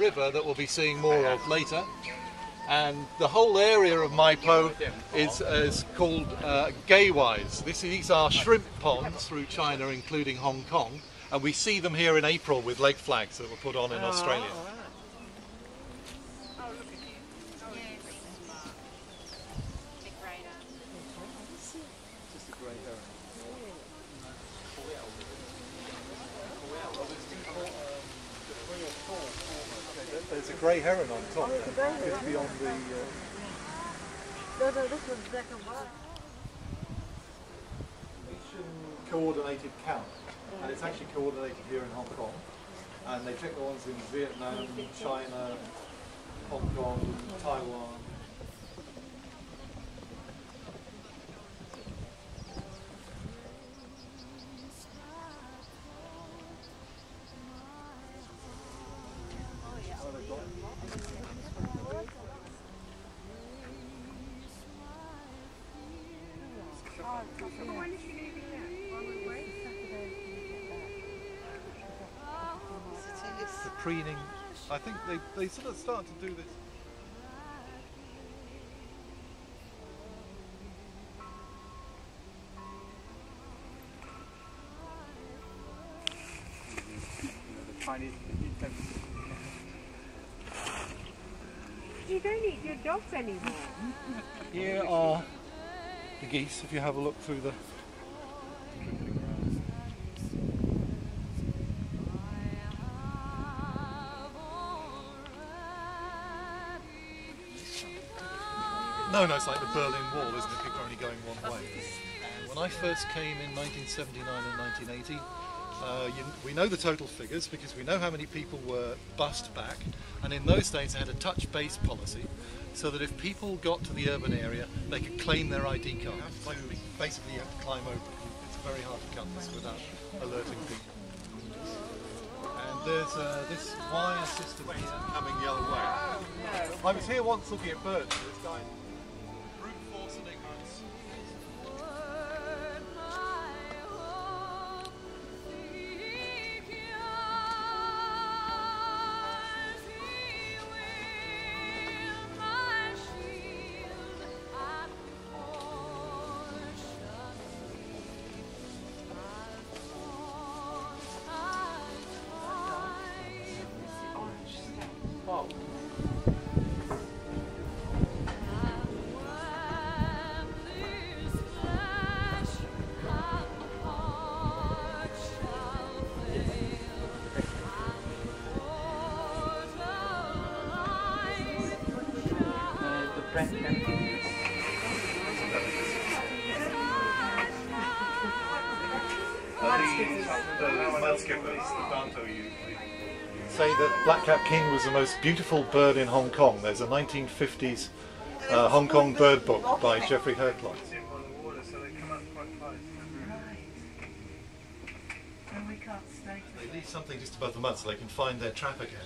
river that we'll be seeing more of later. And the whole area of Maipo is called Gaywise. These are shrimp ponds through China, including Hong Kong, and we see them here in April with leg flags that were put on in Australia. There's a grey heron on top. It's beyond the... No, this one's black and white. Nation coordinated count, and it's actually coordinated here in Hong Kong. And they check the ones in Vietnam, China, Hong Kong, Taiwan. The preening, I think they sort of start to do this. You don't eat your dogs anymore. Here are the geese, if you have a look through the... No, it's like the Berlin Wall, isn't it? People are only going one way. When I first came in 1979 and 1980, we know the total figures because we know how many people were bussed back, and in those days they had a touch-base policy so that if people got to the urban area they could claim their ID card. Basically you have to climb over. It's very hard to cut this without alerting people. And there's this wire system here coming the other way. I was here once looking at birds. This guy brute force and ignorance. Say that black-capped king was the most beautiful bird in Hong Kong. There's a 1950s Hong Kong bird book by Jeffrey Hertlock. They leave something just above the mud so they can find their trap again.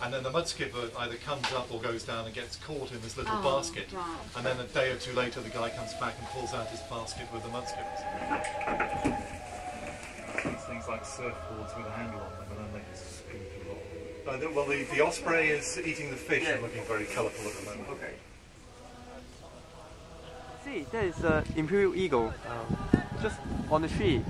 And then the mud skipper either comes up or goes down and gets caught in this little basket. Right. And then a day or two later the guy comes back and pulls out his basket with the mud skippers. These things like surfboards with a handle on them, and then they can spin through a lot. Well, the osprey is eating the fish and looking very colourful at the moment. Okay. See, there is an imperial eagle just on the tree.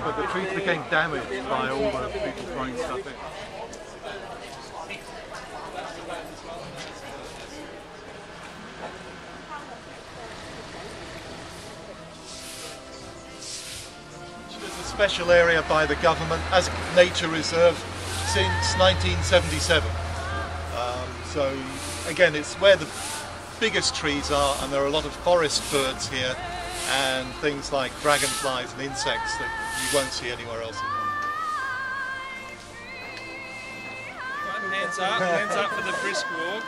But the trees became damaged by all the people throwing stuff in. There's a special area by the government as a nature reserve since 1977. So again, it's where the biggest trees are, and there are a lot of forest birds here and things like dragonflies and insects that you won't see anywhere else. Right, hands up for the brisk walk.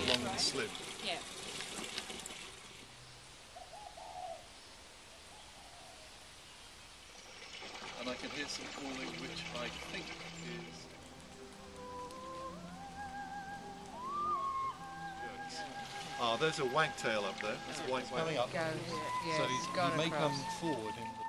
along with the slip. Yeah. And I can hear some calling, which I think is... Ah, there's a wagtail up there. There's a white wagtail. Go, yeah, So it's he gone may across. come forward in the